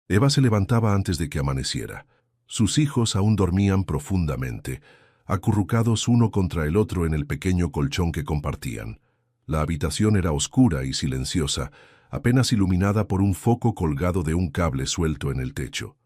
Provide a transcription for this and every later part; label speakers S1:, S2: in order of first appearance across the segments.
S1: Eva se levantaba antes de que amaneciera. Sus hijos aún dormían profundamente, acurrucados uno contra el otro en el pequeño colchón que compartían. La habitación era oscura y silenciosa, apenas iluminada por un foco colgado de un cable suelto en el techo.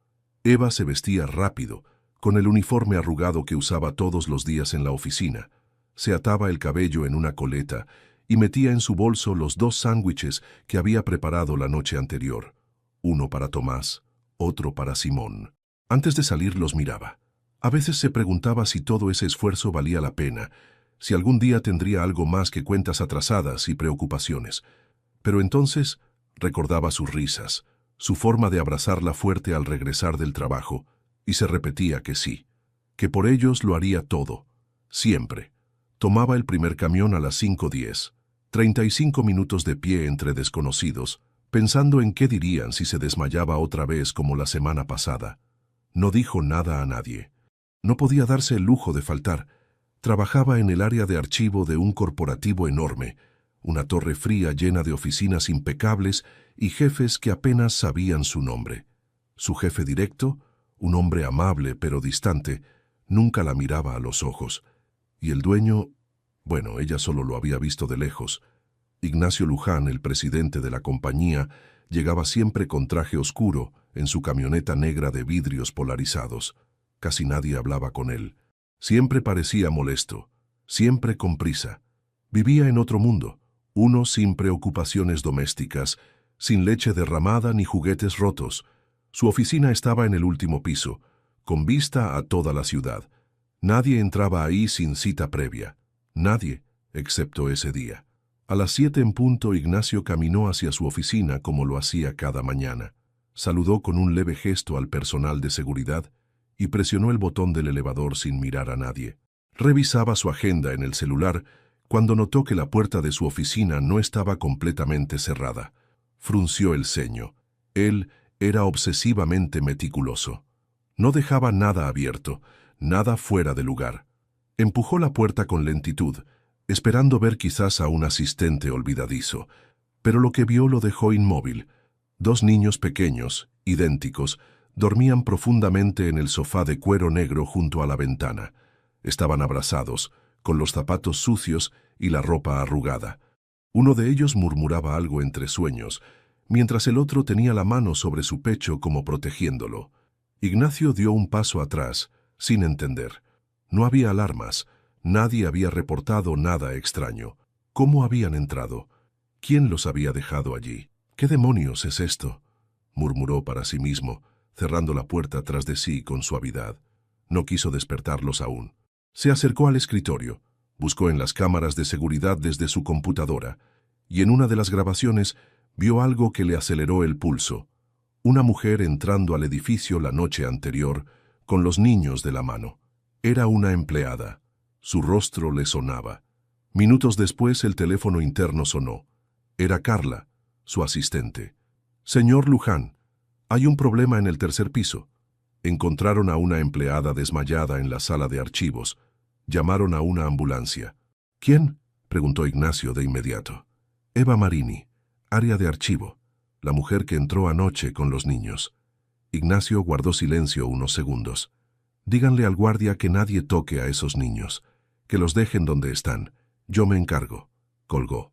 S1: Eva se vestía rápido, con el uniforme arrugado que usaba todos los días en la oficina. Se ataba el cabello en una coleta y metía en su bolso los 2 sándwiches que había preparado la noche anterior. Uno para Tomás, otro para Simón. Antes de salir los miraba. A veces se preguntaba si todo ese esfuerzo valía la pena, si algún día tendría algo más que cuentas atrasadas y preocupaciones. Pero entonces recordaba sus risas, su forma de abrazarla fuerte al regresar del trabajo, y se repetía que sí, que por ellos lo haría todo, siempre. Tomaba el primer camión a las 5:10, 35 minutos de pie entre desconocidos, pensando en qué dirían si se desmayaba otra vez como la semana pasada. No dijo nada a nadie. No podía darse el lujo de faltar. Trabajaba en el área de archivo de un corporativo enorme, una torre fría llena de oficinas impecables y jefes que apenas sabían su nombre. Su jefe directo, un hombre amable pero distante, nunca la miraba a los ojos. Y el dueño, bueno, ella solo lo había visto de lejos. Ignacio Luján, el presidente de la compañía, llegaba siempre con traje oscuro, en su camioneta negra de vidrios polarizados. Casi nadie hablaba con él. Siempre parecía molesto, siempre con prisa. Vivía en otro mundo, uno sin preocupaciones domésticas, sin leche derramada ni juguetes rotos. Su oficina estaba en el último piso, con vista a toda la ciudad. Nadie entraba ahí sin cita previa. Nadie, excepto ese día. A las 7 en punto, Ignacio caminó hacia su oficina como lo hacía cada mañana. Saludó con un leve gesto al personal de seguridad y presionó el botón del elevador sin mirar a nadie. Revisaba su agenda en el celular cuando notó que la puerta de su oficina no estaba completamente cerrada. Frunció el ceño. Él era obsesivamente meticuloso. No dejaba nada abierto, nada fuera de lugar. Empujó la puerta con lentitud, esperando ver quizás a un asistente olvidadizo, pero lo que vio lo dejó inmóvil. 2 niños pequeños, idénticos, dormían profundamente en el sofá de cuero negro junto a la ventana. Estaban abrazados, con los zapatos sucios y la ropa arrugada. Uno de ellos murmuraba algo entre sueños, mientras el otro tenía la mano sobre su pecho como protegiéndolo. Ignacio dio un paso atrás, sin entender. No había alarmas. Nadie había reportado nada extraño. ¿Cómo habían entrado? ¿Quién los había dejado allí? ¿Qué demonios es esto?, murmuró para sí mismo, cerrando la puerta tras de sí con suavidad. No quiso despertarlos aún. Se acercó al escritorio, buscó en las cámaras de seguridad desde su computadora, y en una de las grabaciones vio algo que le aceleró el pulso. Una mujer entrando al edificio la noche anterior, con los niños de la mano. Era una empleada. Su rostro le sonaba. Minutos después el teléfono interno sonó. Era Carla, su asistente. «Señor Luján, hay un problema en el 3er piso. Encontraron a una empleada desmayada en la sala de archivos. Llamaron a una ambulancia». «¿Quién?», preguntó Ignacio de inmediato. «Eva Marini, área de archivo, la mujer que entró anoche con los niños». Ignacio guardó silencio unos segundos. «Díganle al guardia que nadie toque a esos niños, que los dejen donde están. Yo me encargo». Colgó.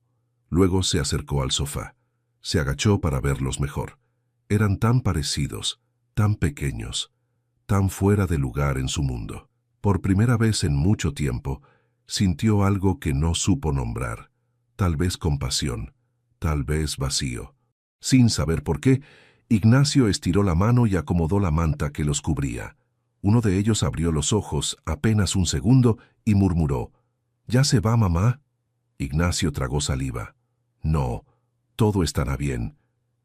S1: Luego se acercó al sofá. Se agachó para verlos mejor. Eran tan parecidos, tan pequeños, tan fuera de lugar en su mundo. Por primera vez en mucho tiempo, sintió algo que no supo nombrar. Tal vez compasión, tal vez vacío. Sin saber por qué, Ignacio estiró la mano y acomodó la manta que los cubría. Uno de ellos abrió los ojos apenas un segundo y murmuró: «¿Ya se va, mamá?». Ignacio tragó saliva. No, todo estará bien.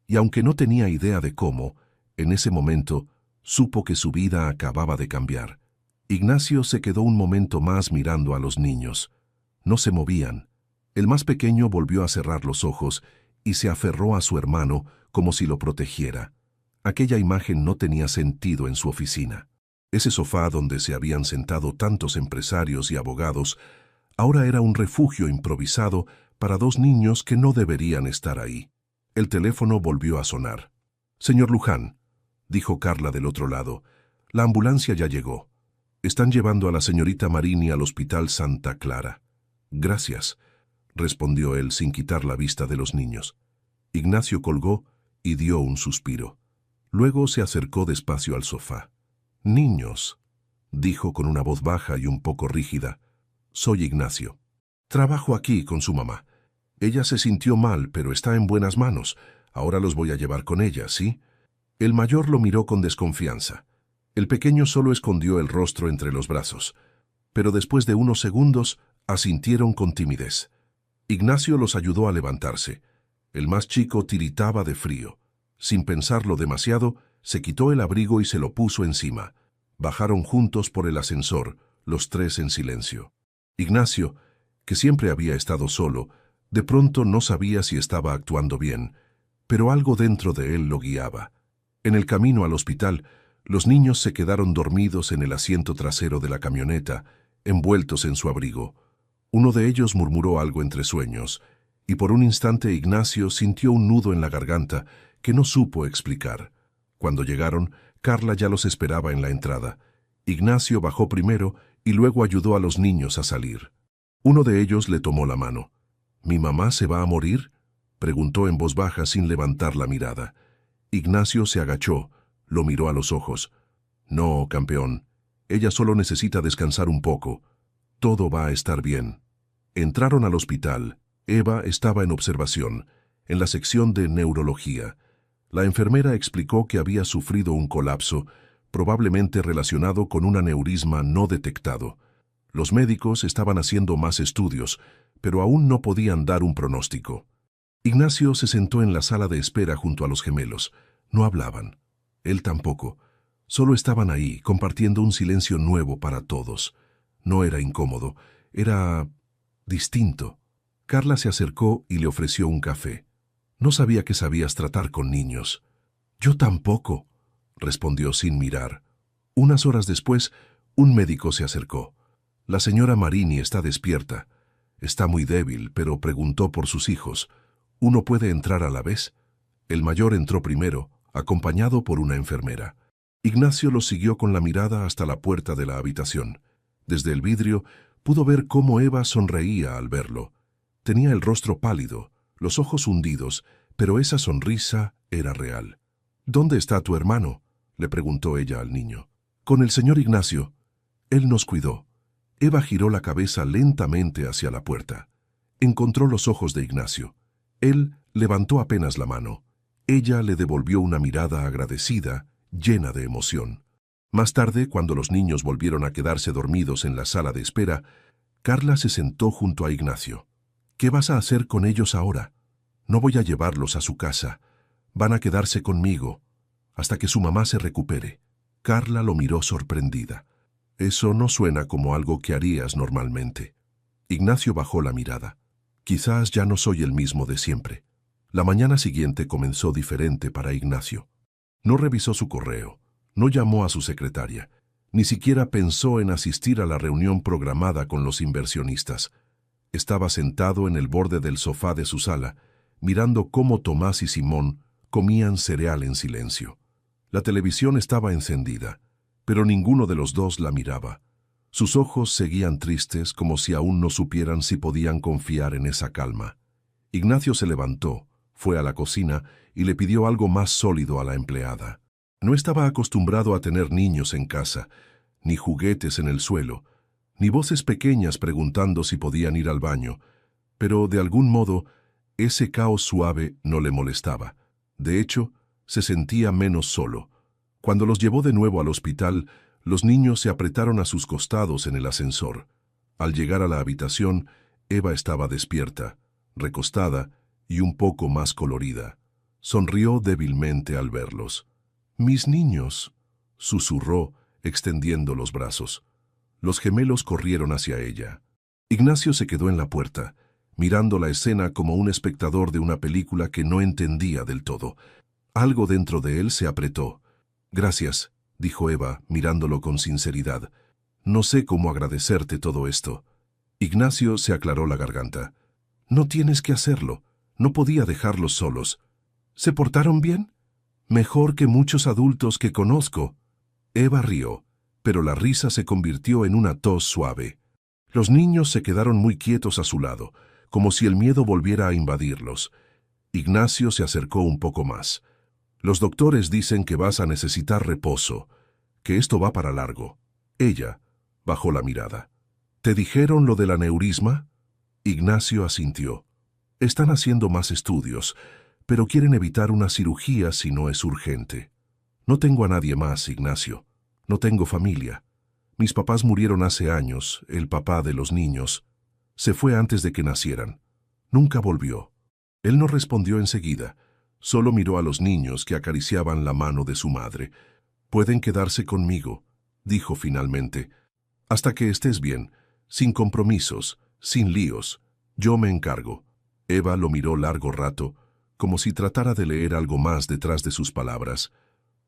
S1: Y aunque no tenía idea de cómo, en ese momento supo que su vida acababa de cambiar. Ignacio se quedó un momento más mirando a los niños. No se movían. El más pequeño volvió a cerrar los ojos y se aferró a su hermano como si lo protegiera. Aquella imagen no tenía sentido en su oficina. Ese sofá donde se habían sentado tantos empresarios y abogados ahora era un refugio improvisado para 2 niños que no deberían estar ahí. El teléfono volvió a sonar. «Señor Luján, dijo Carla del otro lado. La ambulancia ya llegó. Están llevando a la señorita Marini al Hospital Santa Clara. Gracias, respondió él sin quitar la vista de los niños. Ignacio colgó y dio un suspiro. Luego se acercó despacio al sofá. Niños, dijo con una voz baja y un poco rígida. Soy Ignacio. Trabajo aquí con su mamá. Ella se sintió mal, pero está en buenas manos. Ahora los voy a llevar con ella, ¿sí? El mayor lo miró con desconfianza. El pequeño solo escondió el rostro entre los brazos. Pero después de unos segundos, asintieron con timidez. Ignacio los ayudó a levantarse. El más chico tiritaba de frío. Sin pensarlo demasiado, se quitó el abrigo y se lo puso encima. Bajaron juntos por el ascensor, los tres en silencio. Ignacio, que siempre había estado solo, de pronto no sabía si estaba actuando bien, pero algo dentro de él lo guiaba. En el camino al hospital, los niños se quedaron dormidos en el asiento trasero de la camioneta, envueltos en su abrigo. Uno de ellos murmuró algo entre sueños, y por un instante Ignacio sintió un nudo en la garganta que no supo explicar. Cuando llegaron, Carla ya los esperaba en la entrada. Ignacio bajó primero y luego ayudó a los niños a salir. Uno de ellos le tomó la mano. ¿Mi mamá se va a morir?, preguntó en voz baja sin levantar la mirada. Ignacio se agachó, lo miró a los ojos. No, campeón, ella solo necesita descansar un poco. Todo va a estar bien. Entraron al hospital. Eva estaba en observación, en la sección de neurología. La enfermera explicó que había sufrido un colapso, probablemente relacionado con un aneurisma no detectado. Los médicos estaban haciendo más estudios, pero aún no podían dar un pronóstico. Ignacio se sentó en la sala de espera junto a los gemelos. No hablaban. Él tampoco. Solo estaban ahí, compartiendo un silencio nuevo para todos. No era incómodo, era distinto. Carla se acercó y le ofreció un café. No sabía que sabías tratar con niños. Yo tampoco, respondió sin mirar. Unas horas después, un médico se acercó. La señora Marini está despierta. Está muy débil, pero preguntó por sus hijos. ¿Uno puede entrar a la vez? El mayor entró primero, acompañado por una enfermera. Ignacio los siguió con la mirada hasta la puerta de la habitación. Desde el vidrio pudo ver cómo Eva sonreía al verlo. Tenía el rostro pálido, los ojos hundidos, pero esa sonrisa era real. ¿Dónde está tu hermano?, le preguntó ella al niño. Con el señor Ignacio. Él nos cuidó. Eva giró la cabeza lentamente hacia la puerta. Encontró los ojos de Ignacio. Él levantó apenas la mano. Ella le devolvió una mirada agradecida, llena de emoción. Más tarde, cuando los niños volvieron a quedarse dormidos en la sala de espera, Carla se sentó junto a Ignacio. ¿Qué vas a hacer con ellos ahora? No voy a llevarlos a su casa. Van a quedarse conmigo, hasta que su mamá se recupere. Carla lo miró sorprendida. Eso no suena como algo que harías normalmente. Ignacio bajó la mirada. Quizás ya no soy el mismo de siempre. La mañana siguiente comenzó diferente para Ignacio. No revisó su correo, no llamó a su secretaria, ni siquiera pensó en asistir a la reunión programada con los inversionistas. Estaba sentado en el borde del sofá de su sala, mirando cómo Tomás y Simón comían cereal en silencio. La televisión estaba encendida, pero ninguno de los dos la miraba. Sus ojos seguían tristes, como si aún no supieran si podían confiar en esa calma. Ignacio se levantó, fue a la cocina y le pidió algo más sólido a la empleada. No estaba acostumbrado a tener niños en casa, ni juguetes en el suelo, ni voces pequeñas preguntando si podían ir al baño, pero de algún modo ese caos suave no le molestaba. De hecho, se sentía menos solo. Cuando los llevó de nuevo al hospital, los niños se apretaron a sus costados en el ascensor. Al llegar a la habitación, Eva estaba despierta, recostada y un poco más colorida. Sonrió débilmente al verlos. «Mis niños», susurró, extendiendo los brazos. Los gemelos corrieron hacia ella. Ignacio se quedó en la puerta, mirando la escena como un espectador de una película que no entendía del todo. Algo dentro de él se apretó. «Gracias», dijo Eva, mirándolo con sinceridad. «No sé cómo agradecerte todo esto». Ignacio se aclaró la garganta. «No tienes que hacerlo. No podía dejarlos solos». «¿Se portaron bien?», Mejor que muchos adultos que conozco. Eva rió, pero la risa se convirtió en una tos suave. Los niños se quedaron muy quietos a su lado, como si el miedo volviera a invadirlos. Ignacio se acercó un poco más. Los doctores dicen que vas a necesitar reposo, que esto va para largo. Ella bajó la mirada. ¿Te dijeron lo del aneurisma? Ignacio asintió. Están haciendo más estudios, pero quieren evitar una cirugía si no es urgente. No tengo a nadie más, Ignacio. No tengo familia. Mis papás murieron hace años, el papá de los niños. Se fue antes de que nacieran. Nunca volvió. Él no respondió enseguida. Solo miró a los niños que acariciaban la mano de su madre. Pueden quedarse conmigo, dijo finalmente. Hasta que estés bien, sin compromisos, sin líos. Yo me encargo. Eva lo miró largo rato, como si tratara de leer algo más detrás de sus palabras.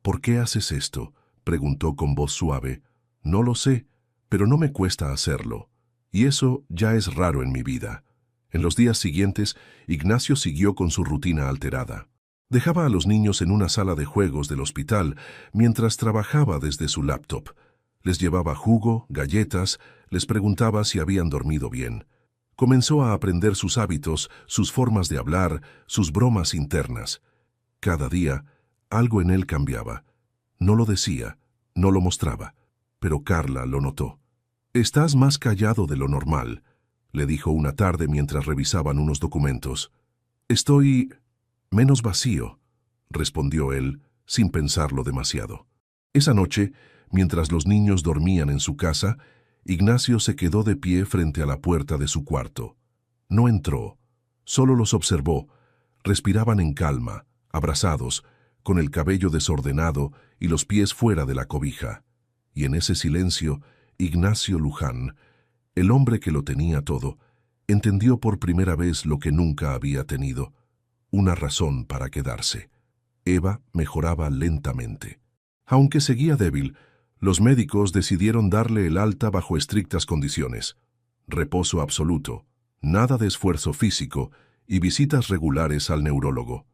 S1: ¿Por qué haces esto?, preguntó con voz suave. No lo sé, pero no me cuesta hacerlo. Y eso ya es raro en mi vida. En los días siguientes, Ignacio siguió con su rutina alterada. Dejaba a los niños en una sala de juegos del hospital mientras trabajaba desde su laptop. Les llevaba jugo, galletas, les preguntaba si habían dormido bien. Comenzó a aprender sus hábitos, sus formas de hablar, sus bromas internas. Cada día, algo en él cambiaba. No lo decía, no lo mostraba, pero Carla lo notó. «Estás más callado de lo normal», le dijo una tarde mientras revisaban unos documentos. «Estoy menos vacío», respondió él, sin pensarlo demasiado. Esa noche, mientras los niños dormían en su casa, Ignacio se quedó de pie frente a la puerta de su cuarto. No entró, solo los observó. Respiraban en calma, abrazados, con el cabello desordenado y los pies fuera de la cobija. Y en ese silencio, Ignacio Luján, el hombre que lo tenía todo, entendió por primera vez lo que nunca había tenido, una razón para quedarse. Eva mejoraba lentamente. Aunque seguía débil, los médicos decidieron darle el alta bajo estrictas condiciones. Reposo absoluto, nada de esfuerzo físico y visitas regulares al neurólogo.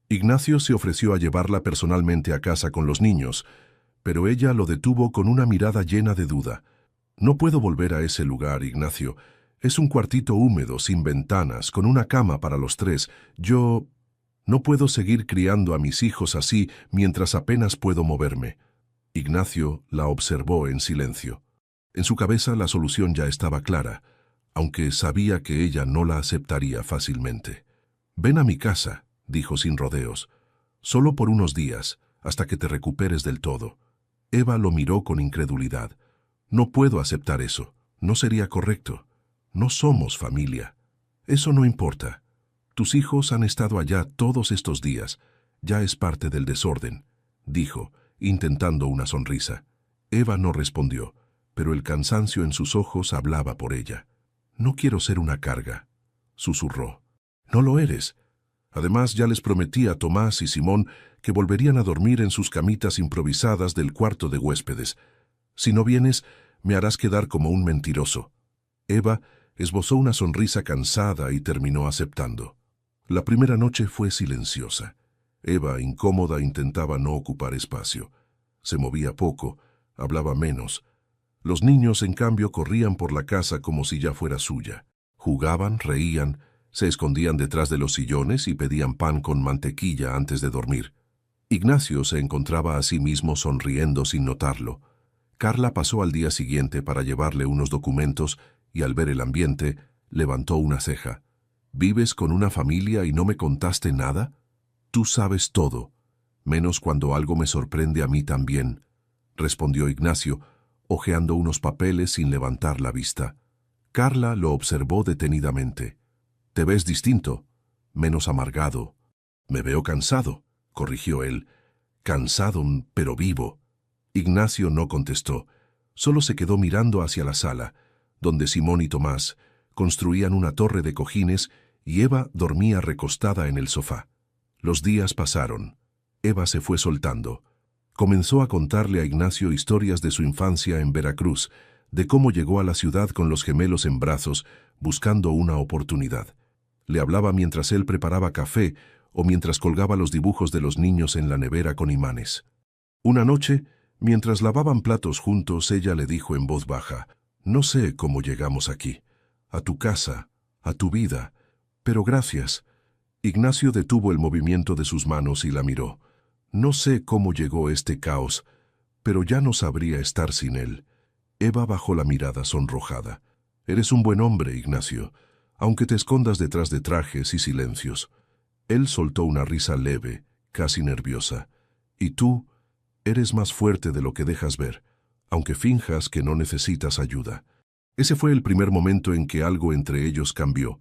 S1: Ignacio se ofreció a llevarla personalmente a casa con los niños, pero ella lo detuvo con una mirada llena de duda. «No puedo volver a ese lugar, Ignacio. Es un cuartito húmedo, sin ventanas, con una cama para los tres. Yo no puedo seguir criando a mis hijos así mientras apenas puedo moverme». Ignacio la observó en silencio. En su cabeza la solución ya estaba clara, aunque sabía que ella no la aceptaría fácilmente. «Ven a mi casa», dijo sin rodeos, «solo por unos días, hasta que te recuperes del todo». Eva lo miró con incredulidad. «No puedo aceptar eso. No sería correcto. No somos familia. Eso no importa. Tus hijos han estado allá todos estos días. Ya es parte del desorden», dijo, intentando una sonrisa. Eva no respondió, pero el cansancio en sus ojos hablaba por ella. «No quiero ser una carga», susurró. «No lo eres. Además, ya les prometí a Tomás y Simón que volverían a dormir en sus camitas improvisadas del cuarto de huéspedes. Si no vienes, me harás quedar como un mentiroso». Eva esbozó una sonrisa cansada y terminó aceptando. La primera noche fue silenciosa. Eva, incómoda, intentaba no ocupar espacio. Se movía poco, hablaba menos. Los niños, en cambio, corrían por la casa como si ya fuera suya. Jugaban, reían, se escondían detrás de los sillones y pedían pan con mantequilla antes de dormir. Ignacio se encontraba a sí mismo sonriendo sin notarlo. Carla pasó al día siguiente para llevarle unos documentos y al ver el ambiente, levantó una ceja. «¿Vives con una familia y no me contaste nada? Tú sabes todo, menos cuando algo me sorprende a mí también», respondió Ignacio, hojeando unos papeles sin levantar la vista. Carla lo observó detenidamente. «Te ves distinto, menos amargado». «Me veo cansado», corrigió él. «Cansado, pero vivo». Ignacio no contestó, solo se quedó mirando hacia la sala, donde Simón y Tomás construían una torre de cojines y Eva dormía recostada en el sofá. Los días pasaron. Eva se fue soltando. Comenzó a contarle a Ignacio historias de su infancia en Veracruz, de cómo llegó a la ciudad con los gemelos en brazos, buscando una oportunidad. Le hablaba mientras él preparaba café o mientras colgaba los dibujos de los niños en la nevera con imanes. Una noche, mientras lavaban platos juntos, ella le dijo en voz baja: «No sé cómo llegamos aquí, a tu casa, a tu vida, pero gracias». Ignacio detuvo el movimiento de sus manos y la miró. «No sé cómo llegó este caos, pero ya no sabría estar sin él». Eva bajó la mirada sonrojada. «Eres un buen hombre, Ignacio, aunque te escondas detrás de trajes y silencios». Él soltó una risa leve, casi nerviosa. «Y tú eres más fuerte de lo que dejas ver, aunque finjas que no necesitas ayuda». Ese fue el primer momento en que algo entre ellos cambió.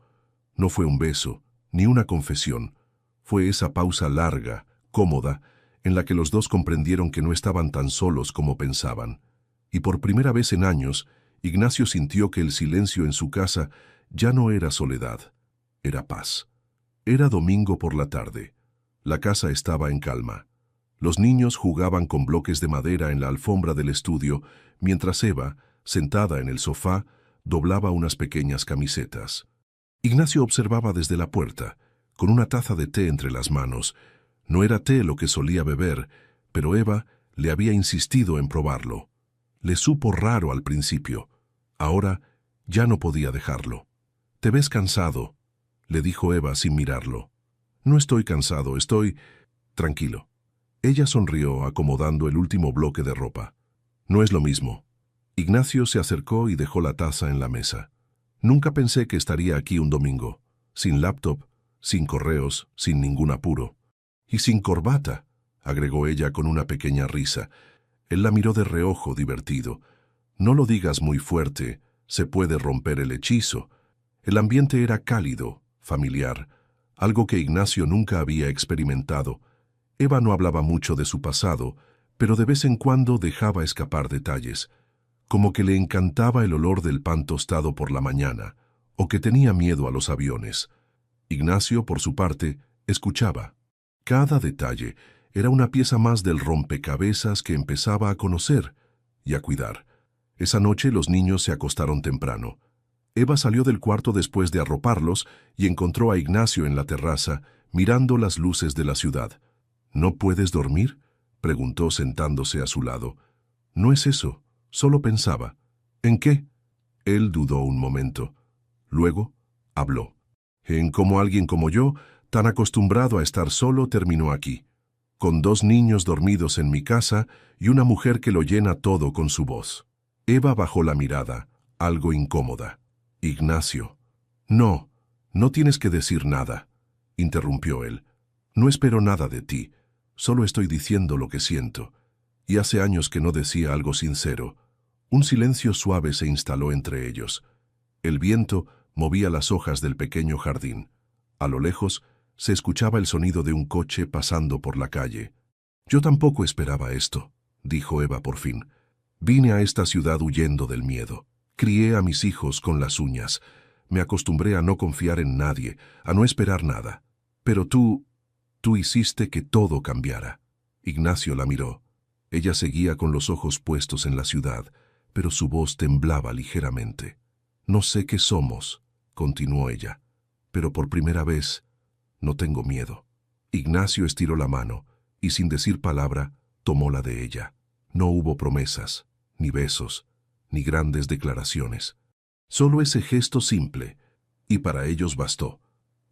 S1: No fue un beso, ni una confesión. Fue esa pausa larga, cómoda, en la que los dos comprendieron que no estaban tan solos como pensaban. Y por primera vez en años, Ignacio sintió que el silencio en su casa ya no era soledad, era paz. Era domingo por la tarde. La casa estaba en calma. Los niños jugaban con bloques de madera en la alfombra del estudio, mientras Eva, sentada en el sofá, doblaba unas pequeñas camisetas. Ignacio observaba desde la puerta, con una taza de té entre las manos. No era té lo que solía beber, pero Eva le había insistido en probarlo. Le supo raro al principio. Ahora ya no podía dejarlo. «Te ves cansado», le dijo Eva sin mirarlo. «No estoy cansado, estoy tranquilo». Ella sonrió acomodando el último bloque de ropa. «No es lo mismo». Ignacio se acercó y dejó la taza en la mesa. «Nunca pensé que estaría aquí un domingo, sin laptop, sin correos, sin ningún apuro. Y sin corbata», agregó ella con una pequeña risa. Él la miró de reojo, divertido. «No lo digas muy fuerte, se puede romper el hechizo». El ambiente era cálido, familiar, algo que Ignacio nunca había experimentado. Eva no hablaba mucho de su pasado, pero de vez en cuando dejaba escapar detalles, como que le encantaba el olor del pan tostado por la mañana, o que tenía miedo a los aviones. Ignacio, por su parte, escuchaba. Cada detalle era una pieza más del rompecabezas que empezaba a conocer y a cuidar. Esa noche los niños se acostaron temprano. Eva salió del cuarto después de arroparlos y encontró a Ignacio en la terraza, mirando las luces de la ciudad. «¿No puedes dormir?», preguntó sentándose a su lado. «No es eso, solo pensaba». «¿En qué?». Él dudó un momento. Luego habló. «En cómo alguien como yo, tan acostumbrado a estar solo, terminó aquí, con 2 niños dormidos en mi casa y una mujer que lo llena todo con su voz». Eva bajó la mirada, algo incómoda. «Ignacio». «No, no tienes que decir nada», interrumpió él. «No espero nada de ti, solo estoy diciendo lo que siento». Y hace años que no decía algo sincero. Un silencio suave se instaló entre ellos. El viento movía las hojas del pequeño jardín. A lo lejos se escuchaba el sonido de un coche pasando por la calle. «Yo tampoco esperaba esto», dijo Eva por fin. «Vine a esta ciudad huyendo del miedo. Crié a mis hijos con las uñas. Me acostumbré a no confiar en nadie, a no esperar nada. Pero tú hiciste que todo cambiara». Ignacio la miró. Ella seguía con los ojos puestos en la ciudad, pero su voz temblaba ligeramente. «No sé qué somos», continuó ella, «pero por primera vez no tengo miedo». Ignacio estiró la mano y sin decir palabra tomó la de ella. No hubo promesas, ni besos, ni grandes declaraciones. Solo ese gesto simple, y para ellos bastó.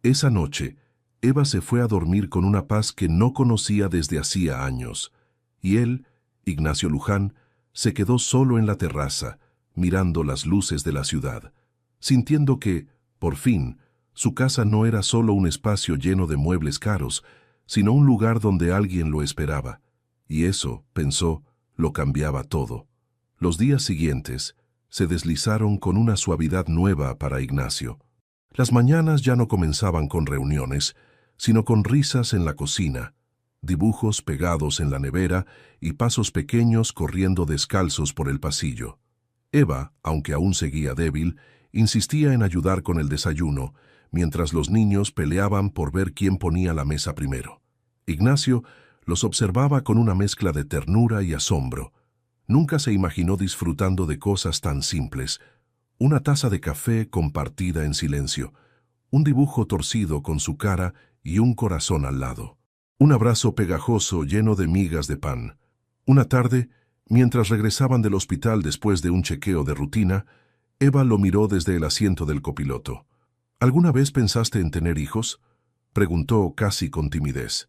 S1: Esa noche, Eva se fue a dormir con una paz que no conocía desde hacía años, y él, Ignacio Luján, se quedó solo en la terraza, mirando las luces de la ciudad, sintiendo que, por fin, su casa no era solo un espacio lleno de muebles caros, sino un lugar donde alguien lo esperaba. Y eso, pensó, lo cambiaba todo. Los días siguientes se deslizaron con una suavidad nueva para Ignacio. Las mañanas ya no comenzaban con reuniones, sino con risas en la cocina, dibujos pegados en la nevera y pasos pequeños corriendo descalzos por el pasillo. Eva, aunque aún seguía débil, insistía en ayudar con el desayuno, mientras los niños peleaban por ver quién ponía la mesa primero. Ignacio los observaba con una mezcla de ternura y asombro. Nunca se imaginó disfrutando de cosas tan simples: una taza de café compartida en silencio, un dibujo torcido con su cara y un corazón al lado. Un abrazo pegajoso lleno de migas de pan. Una tarde, mientras regresaban del hospital después de un chequeo de rutina, Eva lo miró desde el asiento del copiloto. ¿Alguna vez pensaste en tener hijos?, preguntó casi con timidez.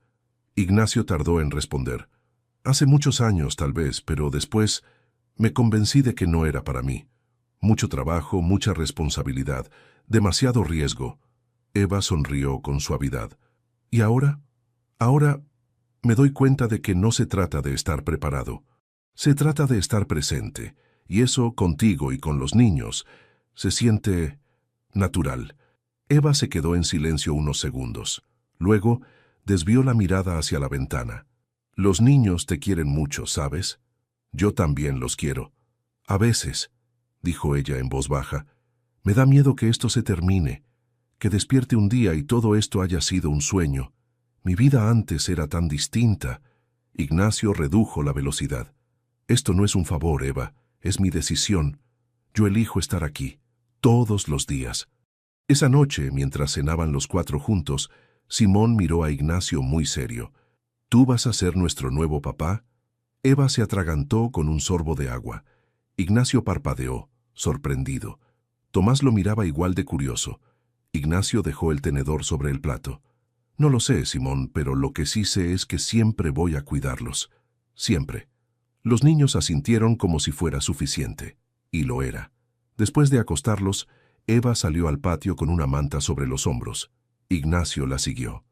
S1: Ignacio tardó en responder. Hace muchos años, tal vez, pero después me convencí de que no era para mí. Mucho trabajo, mucha responsabilidad, demasiado riesgo. Eva sonrió con suavidad. ¿Y ahora? Ahora me doy cuenta de que no se trata de estar preparado. Se trata de estar presente, y eso contigo y con los niños se siente natural. Eva se quedó en silencio unos segundos. Luego desvió la mirada hacia la ventana. Los niños te quieren mucho, ¿sabes? Yo también los quiero. A veces, dijo ella en voz baja, me da miedo que esto se termine, que despierte un día y todo esto haya sido un sueño. Mi vida antes era tan distinta. Ignacio redujo la velocidad. Esto no es un favor, Eva, es mi decisión. Yo elijo estar aquí, todos los días. Esa noche, mientras cenaban los cuatro juntos, Simón miró a Ignacio muy serio. ¿Tú vas a ser nuestro nuevo papá? Eva se atragantó con un sorbo de agua. Ignacio parpadeó, sorprendido. Tomás lo miraba igual de curioso. Ignacio dejó el tenedor sobre el plato. No lo sé, Simón, pero lo que sí sé es que siempre voy a cuidarlos. Siempre. Los niños asintieron como si fuera suficiente. Y lo era. Después de acostarlos, Eva salió al patio con una manta sobre los hombros. Ignacio la siguió.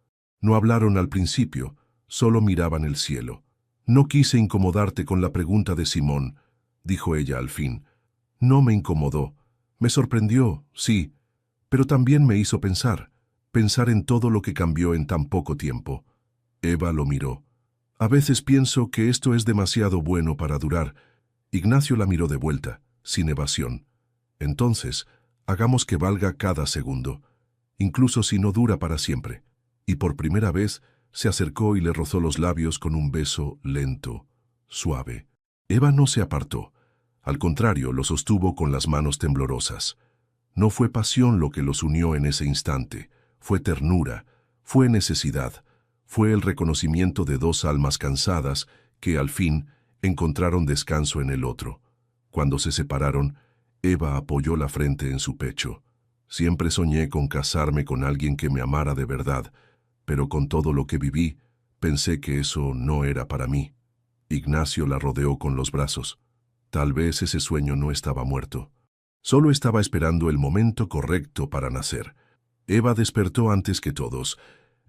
S1: No hablaron al principio, solo miraban el cielo. No quise incomodarte con la pregunta de Simón, dijo ella al fin. No me incomodó. Me sorprendió, sí, pero también me hizo pensar en todo lo que cambió en tan poco tiempo. Eva lo miró. A veces pienso que esto es demasiado bueno para durar. Ignacio la miró de vuelta, sin evasión. Entonces, hagamos que valga cada segundo, incluso si no dura para siempre. Y por primera vez se acercó y le rozó los labios con un beso lento, suave. Eva no se apartó. Al contrario, lo sostuvo con las manos temblorosas. No fue pasión lo que los unió en ese instante. Fue ternura, fue necesidad, fue el reconocimiento de dos almas cansadas que, al fin, encontraron descanso en el otro. Cuando se separaron, Eva apoyó la frente en su pecho. Siempre soñé con casarme con alguien que me amara de verdad, pero con todo lo que viví, pensé que eso no era para mí. Ignacio la rodeó con los brazos. Tal vez ese sueño no estaba muerto. Solo estaba esperando el momento correcto para nacer. Eva despertó antes que todos.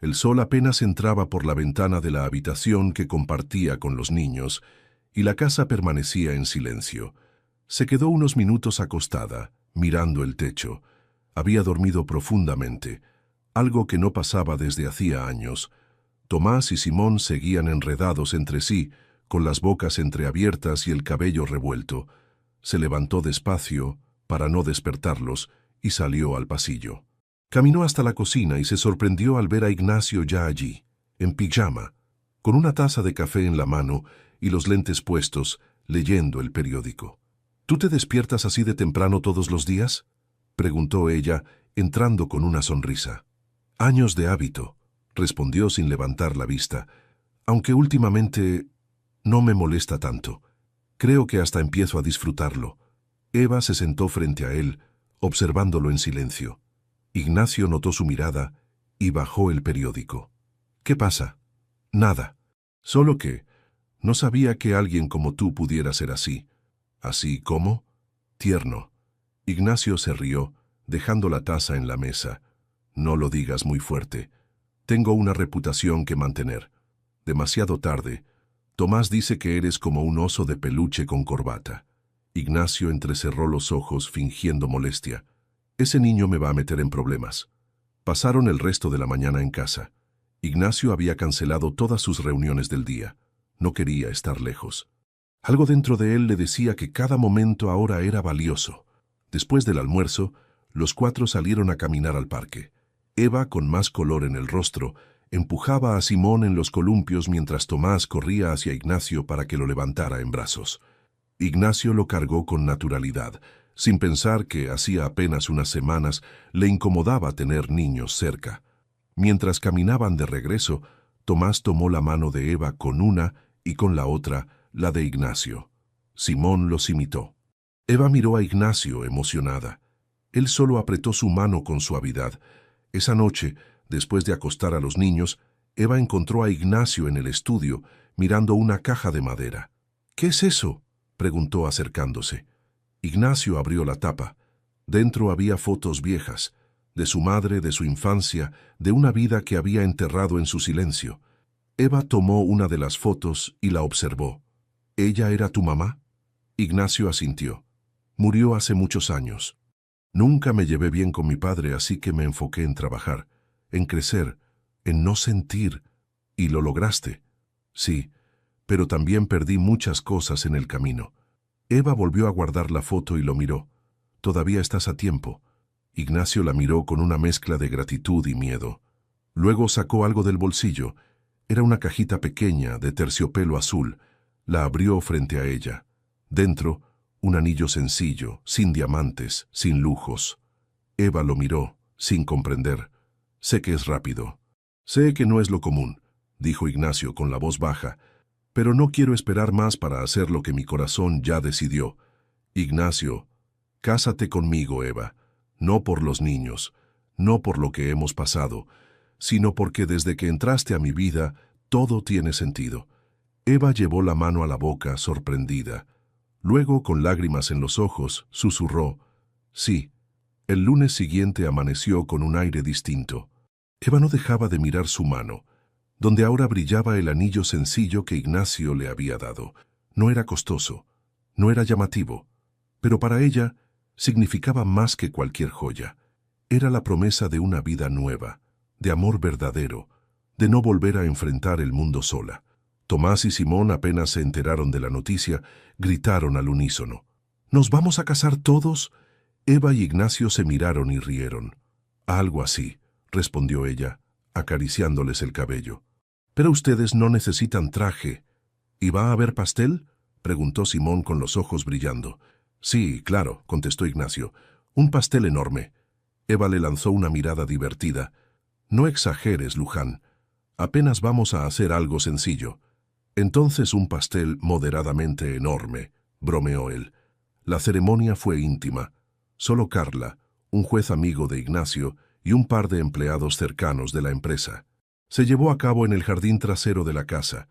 S1: El sol apenas entraba por la ventana de la habitación que compartía con los niños, y la casa permanecía en silencio. Se quedó unos minutos acostada, mirando el techo. Había dormido profundamente, algo que no pasaba desde hacía años. Tomás y Simón seguían enredados entre sí, con las bocas entreabiertas y el cabello revuelto. Se levantó despacio, para no despertarlos, y salió al pasillo. Caminó hasta la cocina y se sorprendió al ver a Ignacio ya allí, en pijama, con una taza de café en la mano y los lentes puestos, leyendo el periódico. ¿Tú te despiertas así de temprano todos los días?, preguntó ella, entrando con una sonrisa. Años de hábito, respondió sin levantar la vista, aunque últimamente no me molesta tanto. Creo que hasta empiezo a disfrutarlo. Eva se sentó frente a él, observándolo en silencio. Ignacio notó su mirada y bajó el periódico. ¿Qué pasa? Nada. Solo que no sabía que alguien como tú pudiera ser así. ¿Así como? Tierno. Ignacio se rió, dejando la taza en la mesa. No lo digas muy fuerte. Tengo una reputación que mantener. Demasiado tarde. Tomás dice que eres como un oso de peluche con corbata. Ignacio entrecerró los ojos fingiendo molestia. Ese niño me va a meter en problemas. Pasaron el resto de la mañana en casa. Ignacio había cancelado todas sus reuniones del día. No quería estar lejos. Algo dentro de él le decía que cada momento ahora era valioso. Después del almuerzo, los cuatro salieron a caminar al parque. Eva, con más color en el rostro, empujaba a Simón en los columpios mientras Tomás corría hacia Ignacio para que lo levantara en brazos. Ignacio lo cargó con naturalidad, sin pensar que hacía apenas unas semanas le incomodaba tener niños cerca. Mientras caminaban de regreso, Tomás tomó la mano de Eva con una y con la otra la de Ignacio. Simón los imitó. Eva miró a Ignacio emocionada. Él solo apretó su mano con suavidad. Esa noche, después de acostar a los niños, Eva encontró a Ignacio en el estudio, mirando una caja de madera. «¿Qué es eso?», preguntó acercándose. Ignacio abrió la tapa. Dentro había fotos viejas, de su madre, de su infancia, de una vida que había enterrado en su silencio. Eva tomó una de las fotos y la observó. «¿Ella era tu mamá?». Ignacio asintió. «Murió hace muchos años. Nunca me llevé bien con mi padre, así que me enfoqué en trabajar, en crecer, en no sentir. Y lo lograste». «Sí, pero también perdí muchas cosas en el camino». Eva volvió a guardar la foto y lo miró. «Todavía estás a tiempo». Ignacio la miró con una mezcla de gratitud y miedo. Luego sacó algo del bolsillo. Era una cajita pequeña de terciopelo azul. La abrió frente a ella. Dentro, un anillo sencillo, sin diamantes, sin lujos. Eva lo miró, sin comprender. «Sé que es rápido. Sé que no es lo común», dijo Ignacio con la voz baja, «pero no quiero esperar más para hacer lo que mi corazón ya decidió. Ignacio, cásate conmigo, Eva, no por los niños, no por lo que hemos pasado, sino porque desde que entraste a mi vida, todo tiene sentido». Eva llevó la mano a la boca, sorprendida. Luego, con lágrimas en los ojos, susurró, «Sí». El lunes siguiente amaneció con un aire distinto. Eva no dejaba de mirar su mano, donde ahora brillaba el anillo sencillo que Ignacio le había dado. No era costoso, no era llamativo, pero para ella significaba más que cualquier joya. Era la promesa de una vida nueva, de amor verdadero, de no volver a enfrentar el mundo sola. Tomás y Simón apenas se enteraron de la noticia, gritaron al unísono. «¿Nos vamos a casar todos?». Eva y Ignacio se miraron y rieron. «Algo así», respondió ella, acariciándoles el cabello. «Pero ustedes no necesitan traje». «¿Y va a haber pastel?», preguntó Simón con los ojos brillando. «Sí, claro», contestó Ignacio. «Un pastel enorme». Eva le lanzó una mirada divertida. «No exageres, Luján. Apenas vamos a hacer algo sencillo». «Entonces un pastel moderadamente enorme», bromeó él. La ceremonia fue íntima. Solo Carla, un juez amigo de Ignacio y un par de empleados cercanos de la empresa. Se llevó a cabo en el jardín trasero de la casa,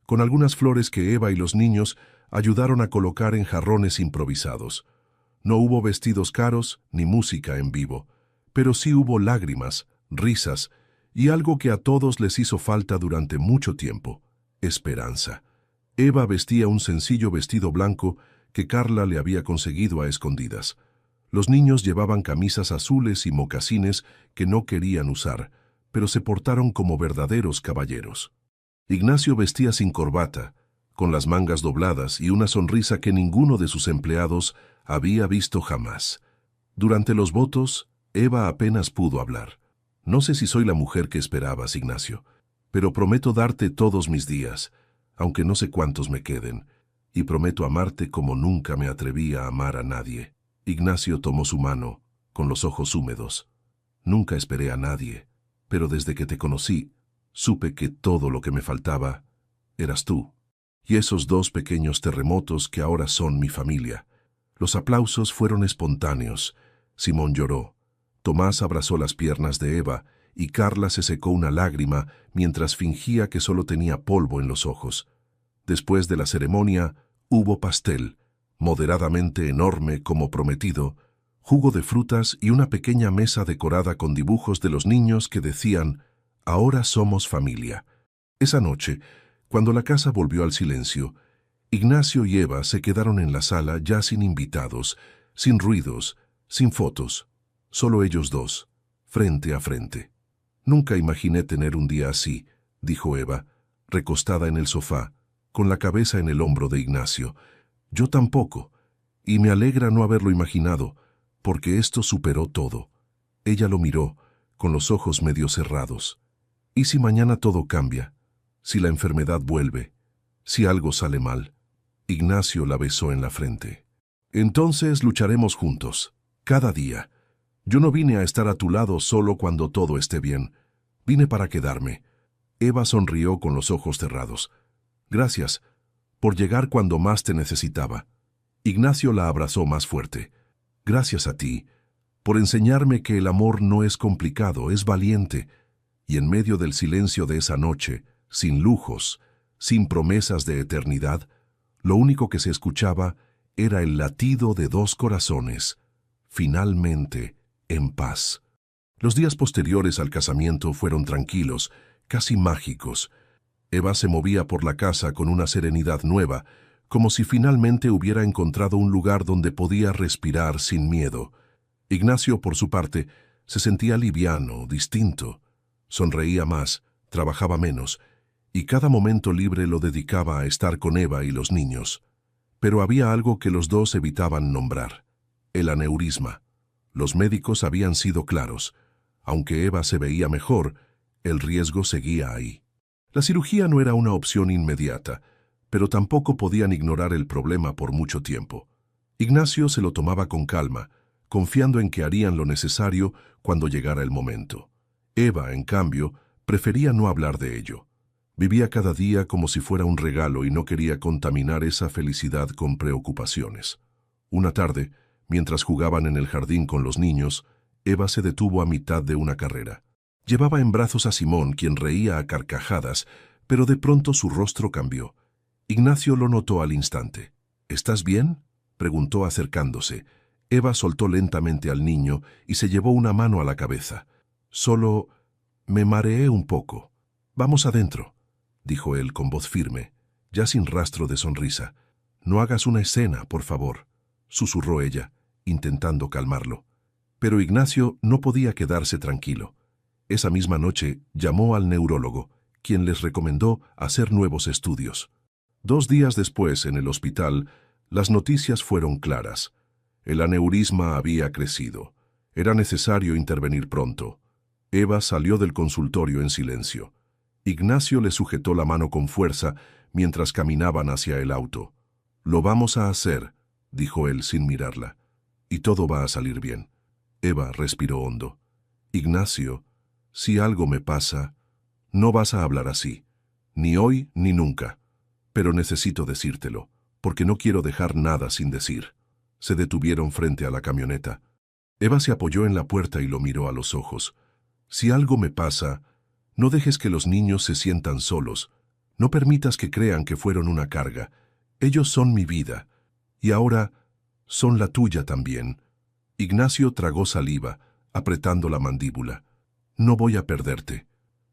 S1: con algunas flores que Eva y los niños ayudaron a colocar en jarrones improvisados. No hubo vestidos caros ni música en vivo, pero sí hubo lágrimas, risas y algo que a todos les hizo falta durante mucho tiempo: esperanza. Eva vestía un sencillo vestido blanco que Carla le había conseguido a escondidas. Los niños llevaban camisas azules y mocasines que no querían usar, pero se portaron como verdaderos caballeros. Ignacio vestía sin corbata, con las mangas dobladas y una sonrisa que ninguno de sus empleados había visto jamás. Durante los votos, Eva apenas pudo hablar. «No sé si soy la mujer que esperabas, Ignacio, pero prometo darte todos mis días, aunque no sé cuántos me queden, y prometo amarte como nunca me atreví a amar a nadie». Ignacio tomó su mano, con los ojos húmedos. «Nunca esperé a nadie, pero desde que te conocí, supe que todo lo que me faltaba eras tú. Y esos dos pequeños terremotos que ahora son mi familia». Los aplausos fueron espontáneos. Simón lloró. Tomás abrazó las piernas de Eva y Carla se secó una lágrima mientras fingía que solo tenía polvo en los ojos. Después de la ceremonia, hubo pastel, moderadamente enorme como prometido, jugo de frutas y una pequeña mesa decorada con dibujos de los niños que decían: «Ahora somos familia». Esa noche, cuando la casa volvió al silencio, Ignacio y Eva se quedaron en la sala ya sin invitados, sin ruidos, sin fotos, solo ellos dos, frente a frente. «Nunca imaginé tener un día así», dijo Eva, recostada en el sofá, con la cabeza en el hombro de Ignacio. «Yo tampoco, y me alegra no haberlo imaginado, porque esto superó todo». Ella lo miró, con los ojos medio cerrados. «¿Y si mañana todo cambia? Si la enfermedad vuelve, si algo sale mal». Ignacio la besó en la frente. «Entonces lucharemos juntos, cada día. Yo no vine a estar a tu lado solo cuando todo esté bien. Vine para quedarme. Eva sonrió con los ojos cerrados. Gracias por llegar cuando más te necesitaba. Ignacio la abrazó más fuerte. Gracias a ti, por enseñarme que el amor no es complicado, es valiente. Y en medio del silencio de esa noche, sin lujos, sin promesas de eternidad, lo único que se escuchaba era el latido de dos corazones, finalmente en paz. Los días posteriores al casamiento fueron tranquilos, casi mágicos. Eva se movía por la casa con una serenidad nueva, como si finalmente hubiera encontrado un lugar donde podía respirar sin miedo. Ignacio, por su parte, se sentía liviano, distinto. Sonreía más, trabajaba menos, y cada momento libre lo dedicaba a estar con Eva y los niños. Pero había algo que los dos evitaban nombrar: el aneurisma. Los médicos habían sido claros. Aunque Eva se veía mejor, el riesgo seguía ahí. La cirugía no era una opción inmediata, pero tampoco podían ignorar el problema por mucho tiempo. Ignacio se lo tomaba con calma, confiando en que harían lo necesario cuando llegara el momento. Eva, en cambio, prefería no hablar de ello. Vivía cada día como si fuera un regalo y no quería contaminar esa felicidad con preocupaciones. Una tarde, mientras jugaban en el jardín con los niños, Eva se detuvo a mitad de una carrera. Llevaba en brazos a Simón, quien reía a carcajadas, pero de pronto su rostro cambió. Ignacio lo notó al instante. ¿Estás bien?, preguntó acercándose. Eva soltó lentamente al niño y se llevó una mano a la cabeza. Solo me mareé un poco. Vamos adentro, dijo él con voz firme, ya sin rastro de sonrisa. No hagas una escena, por favor, susurró ella, intentando calmarlo. Pero Ignacio no podía quedarse tranquilo. Esa misma noche llamó al neurólogo, quien les recomendó hacer nuevos estudios. 2 días después, en el hospital, las noticias fueron claras. El aneurisma había crecido. Era necesario intervenir pronto. Eva salió del consultorio en silencio. Ignacio le sujetó la mano con fuerza mientras caminaban hacia el auto. «Lo vamos a hacer», dijo él sin mirarla. «Y todo va a salir bien». Eva respiró hondo. «Ignacio, si algo me pasa, no vas a hablar así. Ni hoy ni nunca. Pero necesito decírtelo, porque no quiero dejar nada sin decir». Se detuvieron frente a la camioneta. Eva se apoyó en la puerta y lo miró a los ojos. «Si algo me pasa, no dejes que los niños se sientan solos. No permitas que crean que fueron una carga. Ellos son mi vida. Y ahora son la tuya también». Ignacio tragó saliva, apretando la mandíbula. «No voy a perderte.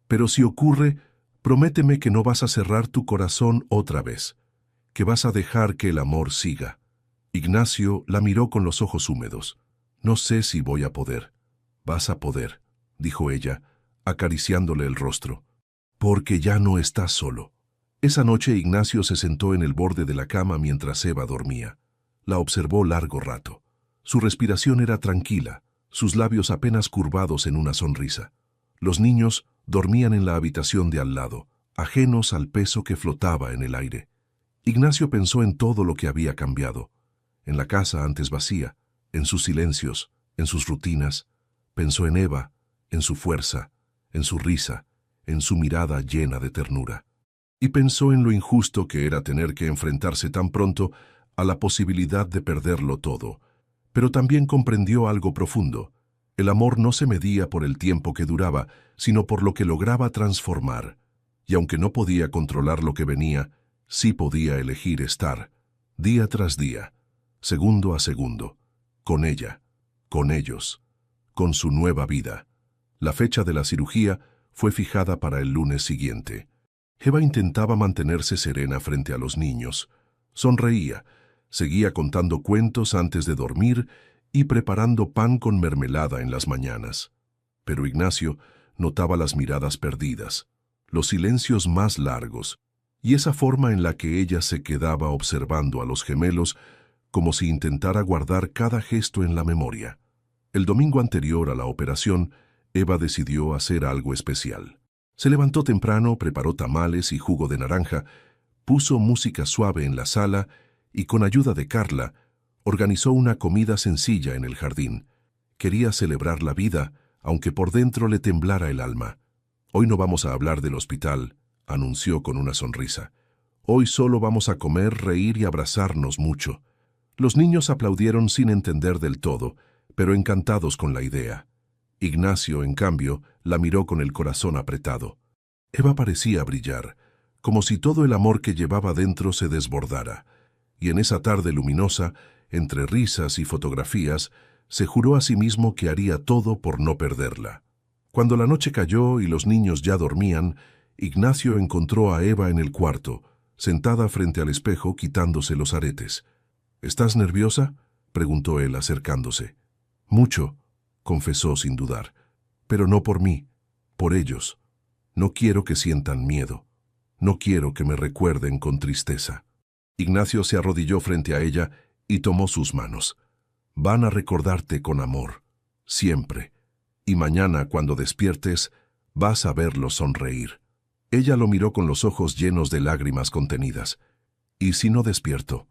S1: Pero si ocurre, prométeme que no vas a cerrar tu corazón otra vez, que vas a dejar que el amor siga». Ignacio la miró con los ojos húmedos. «No sé si voy a poder». «Vas a poder», dijo ella, acariciándole el rostro, «porque ya no estás solo». Esa noche Ignacio se sentó en el borde de la cama mientras Eva dormía. La observó largo rato. Su respiración era tranquila, sus labios apenas curvados en una sonrisa. Los niños dormían en la habitación de al lado, ajenos al peso que flotaba en el aire. Ignacio pensó en todo lo que había cambiado. En la casa antes vacía, en sus silencios, en sus rutinas. Pensó en Eva, en su fuerza, en su risa, en su mirada llena de ternura. Y pensó en lo injusto que era tener que enfrentarse tan pronto a la posibilidad de perderlo todo. Pero también comprendió algo profundo. El amor no se medía por el tiempo que duraba, sino por lo que lograba transformar. Y aunque no podía controlar lo que venía, sí podía elegir estar, día tras día, segundo a segundo, con ella, con ellos, con su nueva vida. La fecha de la cirugía fue fijada para el lunes siguiente. Eva intentaba mantenerse serena frente a los niños. Sonreía, seguía contando cuentos antes de dormir y preparando pan con mermelada en las mañanas. Pero Ignacio notaba las miradas perdidas, los silencios más largos, y esa forma en la que ella se quedaba observando a los gemelos como si intentara guardar cada gesto en la memoria. El domingo anterior a la operación, Eva decidió hacer algo especial. Se levantó temprano, preparó tamales y jugo de naranja, puso música suave en la sala y, con ayuda de Carla, organizó una comida sencilla en el jardín. Quería celebrar la vida, aunque por dentro le temblara el alma. Hoy no vamos a hablar del hospital, anunció con una sonrisa. Hoy solo vamos a comer, reír y abrazarnos mucho. Los niños aplaudieron sin entender del todo, pero encantados con la idea. Ignacio, en cambio, la miró con el corazón apretado. Eva parecía brillar, como si todo el amor que llevaba dentro se desbordara. Y en esa tarde luminosa, entre risas y fotografías, se juró a sí mismo que haría todo por no perderla. Cuando la noche cayó y los niños ya dormían, Ignacio encontró a Eva en el cuarto, sentada frente al espejo quitándose los aretes. «¿Estás nerviosa?», preguntó él acercándose. «Mucho», confesó sin dudar. «Pero no por mí, por ellos. No quiero que sientan miedo. No quiero que me recuerden con tristeza». Ignacio se arrodilló frente a ella y tomó sus manos. «Van a recordarte con amor, siempre. Y mañana, cuando despiertes, vas a verlos sonreír». Ella lo miró con los ojos llenos de lágrimas contenidas. «¿Y si no despierto?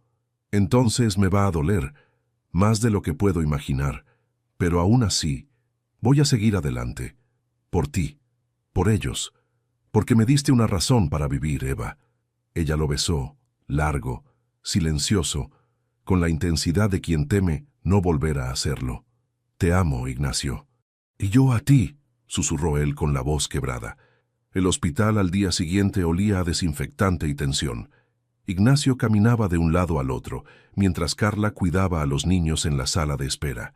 S1: Entonces me va a doler, más de lo que puedo imaginar. Pero aún así, voy a seguir adelante. Por ti, por ellos. Porque me diste una razón para vivir, Eva». Ella lo besó, largo, silencioso, con la intensidad de quien teme no volver a hacerlo. «Te amo, Ignacio». «Y yo a ti», susurró él con la voz quebrada. El hospital al día siguiente olía a desinfectante y tensión. Ignacio caminaba de un lado al otro, mientras Carla cuidaba a los niños en la sala de espera.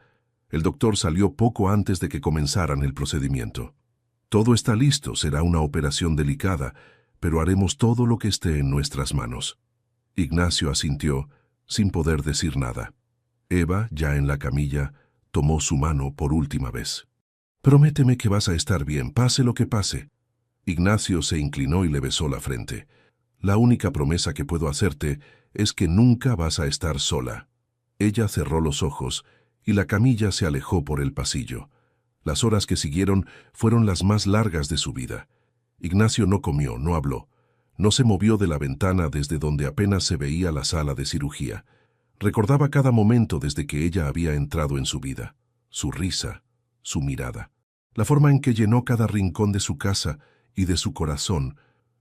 S1: El doctor salió poco antes de que comenzaran el procedimiento. «Todo está listo, será una operación delicada, pero haremos todo lo que esté en nuestras manos». Ignacio asintió, sin poder decir nada. Eva, ya en la camilla, tomó su mano por última vez. «Prométeme que vas a estar bien, pase lo que pase». Ignacio se inclinó y le besó la frente. «La única promesa que puedo hacerte es que nunca vas a estar sola». Ella cerró los ojos y la camilla se alejó por el pasillo. Las horas que siguieron fueron las más largas de su vida. Ignacio no comió, no habló. No se movió de la ventana desde donde apenas se veía la sala de cirugía. Recordaba cada momento desde que ella había entrado en su vida. Su risa, su mirada. La forma en que llenó cada rincón de su casa y de su corazón,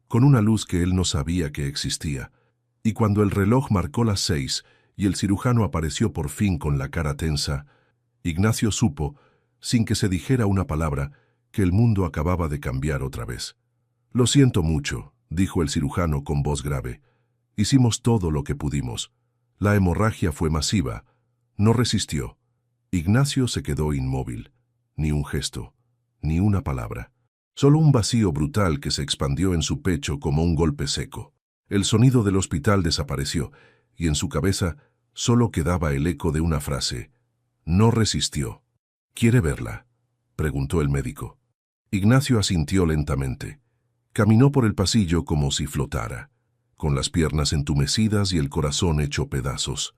S1: con una luz que él no sabía que existía. Y cuando el reloj marcó las 6 y el cirujano apareció por fin con la cara tensa, Ignacio supo, sin que se dijera una palabra, que el mundo acababa de cambiar otra vez. «Lo siento mucho», dijo el cirujano con voz grave. «Hicimos todo lo que pudimos. La hemorragia fue masiva. No resistió». Ignacio se quedó inmóvil. Ni un gesto, ni una palabra. Solo un vacío brutal que se expandió en su pecho como un golpe seco. El sonido del hospital desapareció, y en su cabeza solo quedaba el eco de una frase. «No resistió». «¿Quiere verla?», preguntó el médico. Ignacio asintió lentamente. Caminó por el pasillo como si flotara, con las piernas entumecidas y el corazón hecho pedazos.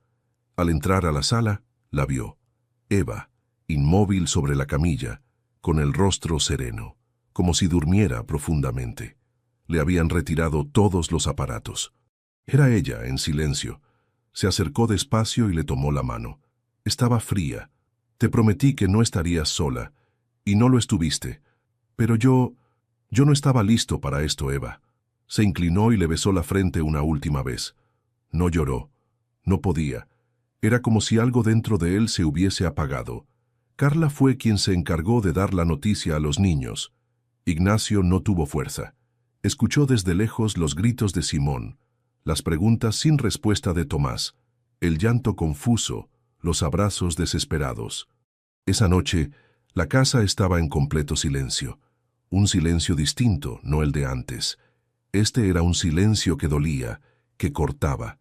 S1: Al entrar a la sala, la vio. Eva, inmóvil sobre la camilla, con el rostro sereno, como si durmiera profundamente. Le habían retirado todos los aparatos. Era ella, en silencio. Se acercó despacio y le tomó la mano. Estaba fría. «Te prometí que no estarías sola, y no lo estuviste. Pero yo no estaba listo para esto, Eva». Se inclinó y le besó la frente una última vez. No lloró. No podía. Era como si algo dentro de él se hubiese apagado. Carla fue quien se encargó de dar la noticia a los niños. Ignacio no tuvo fuerza. Escuchó desde lejos los gritos de Simón, las preguntas sin respuesta de Tomás, el llanto confuso, los abrazos desesperados. Esa noche, la casa estaba en completo silencio. Un silencio distinto, no el de antes. Este era un silencio que dolía, que cortaba.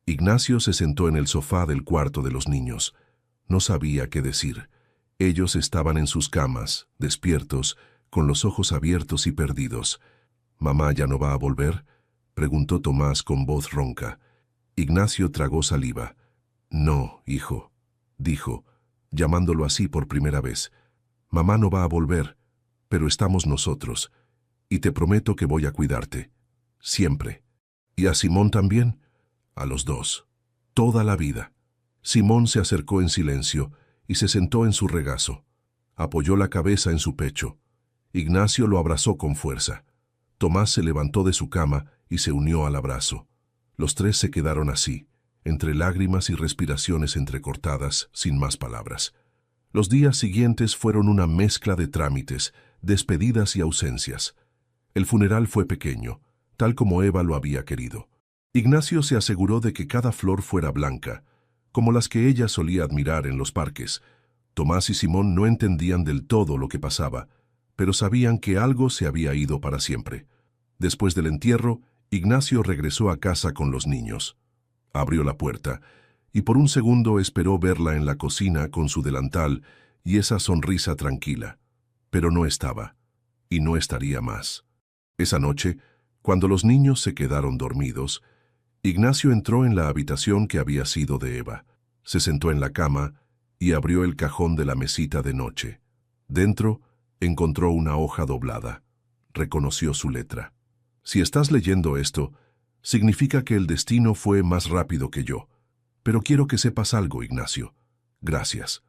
S1: Ignacio se sentó en el sofá del cuarto de los niños. No sabía qué decir. Ellos estaban en sus camas, despiertos, con los ojos abiertos y perdidos. «¿Mamá ya no va a volver?», preguntó Tomás con voz ronca. Ignacio tragó saliva. «No, hijo», dijo, llamándolo así por primera vez. «Mamá no va a volver, pero estamos nosotros, y te prometo que voy a cuidarte, siempre». «¿Y a Simón también?». «A los dos, toda la vida». Simón se acercó en silencio y se sentó en su regazo. Apoyó la cabeza en su pecho. Ignacio lo abrazó con fuerza. Tomás se levantó de su cama y se unió al abrazo. Los tres se quedaron así, entre lágrimas y respiraciones entrecortadas, sin más palabras. Los días siguientes fueron una mezcla de trámites, despedidas y ausencias. El funeral fue pequeño, tal como Eva lo había querido. Ignacio se aseguró de que cada flor fuera blanca, como las que ella solía admirar en los parques. Tomás y Simón no entendían del todo lo que pasaba, pero sabían que algo se había ido para siempre. Después del entierro, Ignacio regresó a casa con los niños. Abrió la puerta, y por un segundo esperó verla en la cocina con su delantal y esa sonrisa tranquila. Pero no estaba, y no estaría más. Esa noche, cuando los niños se quedaron dormidos, Ignacio entró en la habitación que había sido de Eva. Se sentó en la cama y abrió el cajón de la mesita de noche. Dentro, encontró una hoja doblada. Reconoció su letra. Si estás leyendo esto, significa que el destino fue más rápido que yo. Pero quiero que sepas algo, Ignacio. Gracias.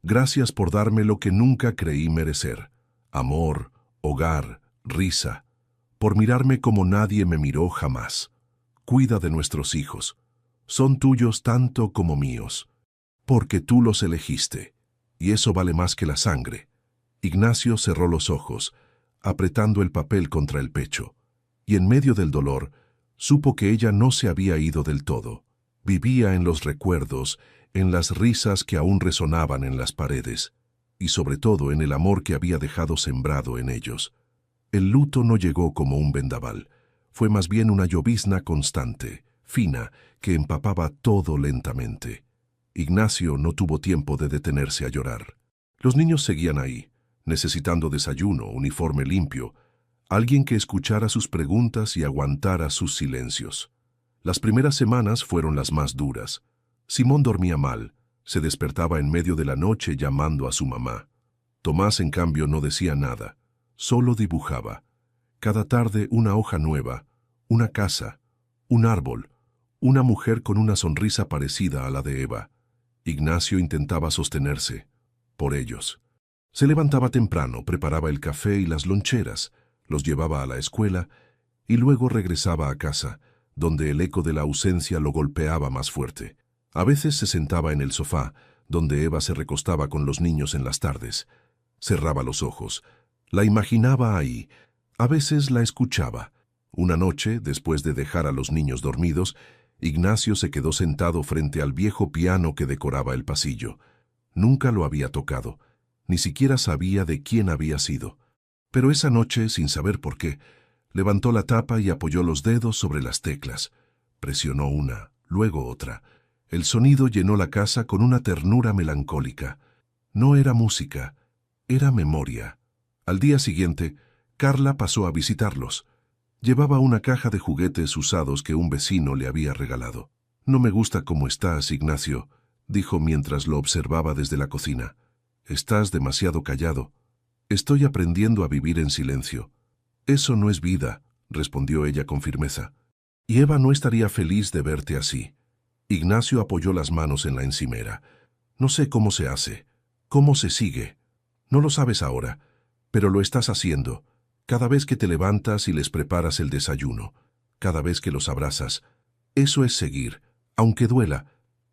S1: Gracias por darme lo que nunca creí merecer. Amor, hogar, risa. Por mirarme como nadie me miró jamás. Cuida de nuestros hijos. Son tuyos tanto como míos. Porque tú los elegiste. Y eso vale más que la sangre. Ignacio cerró los ojos, apretando el papel contra el pecho. Y en medio del dolor, supo que ella no se había ido del todo. Vivía en los recuerdos, en las risas que aún resonaban en las paredes, y sobre todo en el amor que había dejado sembrado en ellos. El luto no llegó como un vendaval, fue más bien una llovizna constante, fina, que empapaba todo lentamente. Ignacio no tuvo tiempo de detenerse a llorar. Los niños seguían ahí, necesitando desayuno, uniforme limpio, alguien que escuchara sus preguntas y aguantara sus silencios. Las primeras semanas fueron las más duras. Simón dormía mal, se despertaba en medio de la noche llamando a su mamá. Tomás, en cambio, no decía nada, solo dibujaba. Cada tarde una hoja nueva, una casa, un árbol, una mujer con una sonrisa parecida a la de Eva. Ignacio intentaba sostenerse, por ellos. Se levantaba temprano, preparaba el café y las loncheras, los llevaba a la escuela y luego regresaba a casa, donde el eco de la ausencia lo golpeaba más fuerte. A veces se sentaba en el sofá, donde Eva se recostaba con los niños en las tardes. Cerraba los ojos, la imaginaba ahí, a veces la escuchaba. Una noche, después de dejar a los niños dormidos, Ignacio se quedó sentado frente al viejo piano que decoraba el pasillo. Nunca lo había tocado, ni siquiera sabía de quién había sido. Pero esa noche, sin saber por qué, levantó la tapa y apoyó los dedos sobre las teclas. Presionó una, luego otra. El sonido llenó la casa con una ternura melancólica. No era música, era memoria. Al día siguiente, Carla pasó a visitarlos. Llevaba una caja de juguetes usados que un vecino le había regalado. «No me gusta cómo estás, Ignacio», dijo mientras lo observaba desde la cocina. «Estás demasiado callado. Estoy aprendiendo a vivir en silencio». «Eso no es vida», respondió ella con firmeza. «Y Eva no estaría feliz de verte así». Ignacio apoyó las manos en la encimera. «No sé cómo se hace, cómo se sigue. No lo sabes ahora, pero lo estás haciendo. Cada vez que te levantas y les preparas el desayuno, cada vez que los abrazas. Eso es seguir, aunque duela».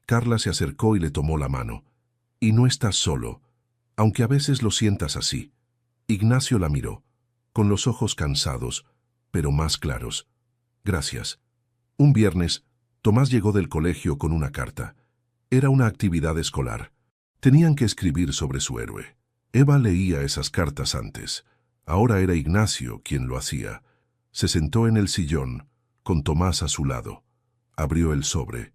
S1: Carla se acercó y le tomó la mano. «Y no estás solo, aunque a veces lo sientas así». Ignacio la miró, con los ojos cansados, pero más claros. «Gracias». Un viernes, Tomás llegó del colegio con una carta. Era una actividad escolar. Tenían que escribir sobre su héroe. Eva leía esas cartas antes. Ahora era Ignacio quien lo hacía. Se sentó en el sillón, con Tomás a su lado. Abrió el sobre.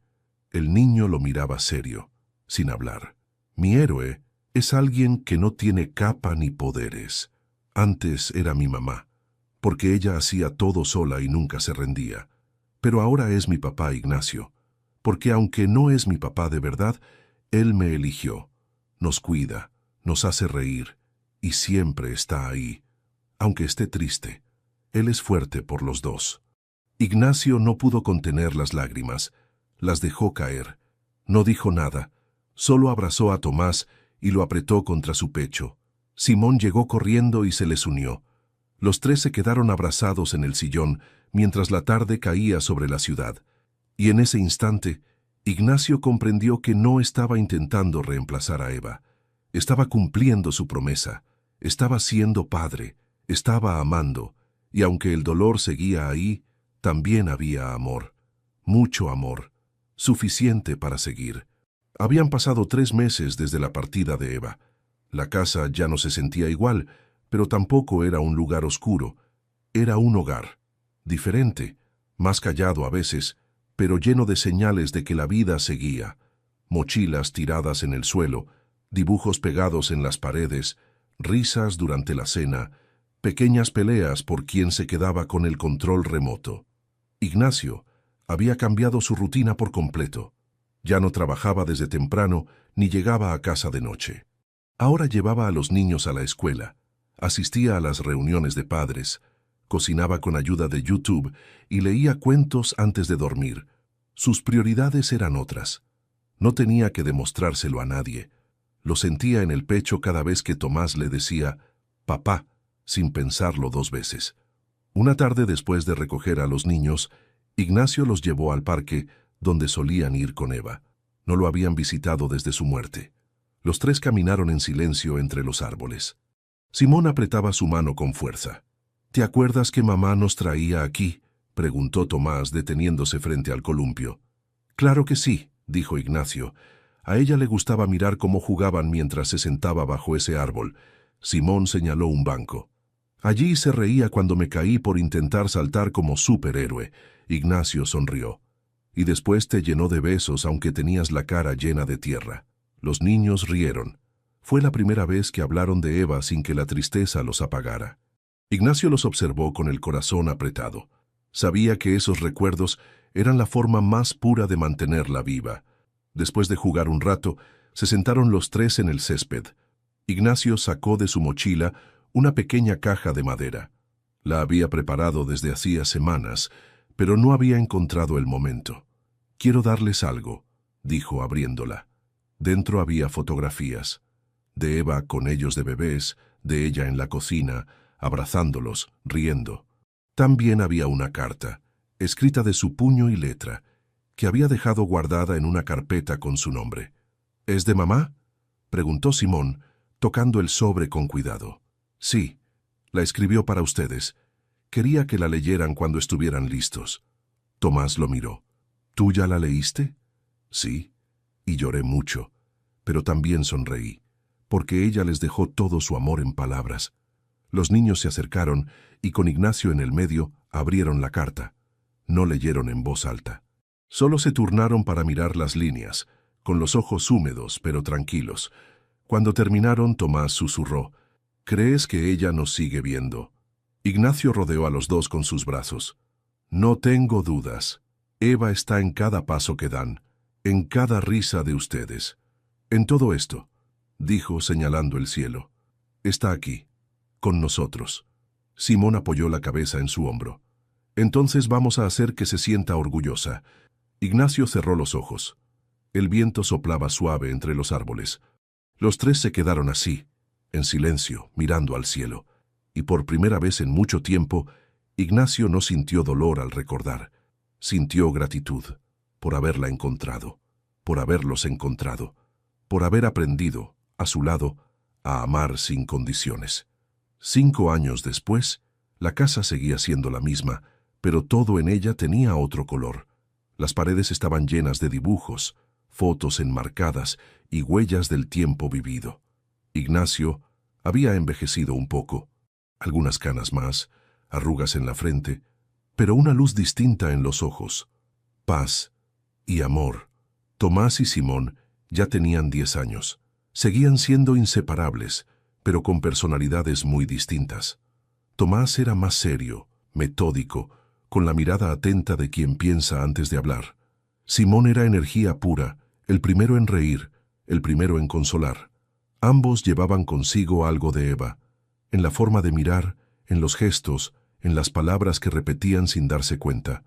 S1: El niño lo miraba serio, sin hablar. «Mi héroe es alguien que no tiene capa ni poderes. Antes era mi mamá, porque ella hacía todo sola y nunca se rendía. Pero ahora es mi papá, Ignacio, porque aunque no es mi papá de verdad, él me eligió. Nos cuida, nos hace reír, y siempre está ahí. Aunque esté triste, él es fuerte por los dos». Ignacio no pudo contener las lágrimas, las dejó caer. No dijo nada, solo abrazó a Tomás y lo apretó contra su pecho. Simón llegó corriendo y se les unió. Los tres se quedaron abrazados en el sillón mientras la tarde caía sobre la ciudad. Y en ese instante, Ignacio comprendió que no estaba intentando reemplazar a Eva. Estaba cumpliendo su promesa. Estaba siendo padre. Estaba amando. Y aunque el dolor seguía ahí, también había amor. Mucho amor. Suficiente para seguir. Habían pasado 3 meses desde la partida de Eva. La casa ya no se sentía igual, pero tampoco era un lugar oscuro. Era un hogar. Diferente, más callado a veces, pero lleno de señales de que la vida seguía. Mochilas tiradas en el suelo, dibujos pegados en las paredes, risas durante la cena, pequeñas peleas por quién se quedaba con el control remoto. Ignacio había cambiado su rutina por completo. Ya no trabajaba desde temprano ni llegaba a casa de noche. Ahora llevaba a los niños a la escuela, asistía a las reuniones de padres, cocinaba con ayuda de YouTube y leía cuentos antes de dormir. Sus prioridades eran otras. No tenía que demostrárselo a nadie. Lo sentía en el pecho cada vez que Tomás le decía «papá», sin pensarlo 2 veces. Una tarde después de recoger a los niños, Ignacio los llevó al parque donde solían ir con Eva. No lo habían visitado desde su muerte. Los tres caminaron en silencio entre los árboles. Simón apretaba su mano con fuerza. «¿Te acuerdas que mamá nos traía aquí?», preguntó Tomás deteniéndose frente al columpio. «Claro que sí», dijo Ignacio. A ella le gustaba mirar cómo jugaban mientras se sentaba bajo ese árbol. Simón señaló un banco. «Allí se reía cuando me caí por intentar saltar como superhéroe», Ignacio sonrió. «Y después te llenó de besos aunque tenías la cara llena de tierra». Los niños rieron. Fue la primera vez que hablaron de Eva sin que la tristeza los apagara. Ignacio los observó con el corazón apretado. Sabía que esos recuerdos eran la forma más pura de mantenerla viva. Después de jugar un rato, se sentaron los tres en el césped. Ignacio sacó de su mochila una pequeña caja de madera. La había preparado desde hacía semanas, pero no había encontrado el momento. «Quiero darles algo», dijo abriéndola. Dentro había fotografías. De Eva con ellos de bebés, de ella en la cocina, abrazándolos, riendo. También había una carta, escrita de su puño y letra, que había dejado guardada en una carpeta con su nombre. «¿Es de mamá?», preguntó Simón, tocando el sobre con cuidado. «Sí, la escribió para ustedes. Quería que la leyeran cuando estuvieran listos». Tomás lo miró. «¿Tú ya la leíste?». «Sí, y lloré mucho, pero también sonreí, porque ella les dejó todo su amor en palabras». Los niños se acercaron y con Ignacio en el medio abrieron la carta. No leyeron en voz alta. Solo se turnaron para mirar las líneas, con los ojos húmedos pero tranquilos. Cuando terminaron, Tomás susurró: «¿Crees que ella nos sigue viendo?». Ignacio rodeó a los dos con sus brazos. «No tengo dudas. Eva está en cada paso que dan, en cada risa de ustedes. En todo esto», dijo señalando el cielo. «Está aquí, con nosotros». Simón apoyó la cabeza en su hombro. «Entonces vamos a hacer que se sienta orgullosa». Ignacio cerró los ojos. El viento soplaba suave entre los árboles. Los tres se quedaron así, en silencio, mirando al cielo. Y por primera vez en mucho tiempo, Ignacio no sintió dolor al recordar. Sintió gratitud por haberla encontrado, por haberlos encontrado, por haber aprendido, a su lado, a amar sin condiciones. 5 años después, la casa seguía siendo la misma, pero todo en ella tenía otro color. Las paredes estaban llenas de dibujos, fotos enmarcadas y huellas del tiempo vivido. Ignacio había envejecido un poco, algunas canas más, arrugas en la frente, pero una luz distinta en los ojos. Paz y amor. Tomás y Simón ya tenían 10 años. Seguían siendo inseparables, pero con personalidades muy distintas. Tomás era más serio, metódico, con la mirada atenta de quien piensa antes de hablar. Simón era energía pura, el primero en reír, el primero en consolar. Ambos llevaban consigo algo de Eva, en la forma de mirar, en los gestos, en las palabras que repetían sin darse cuenta.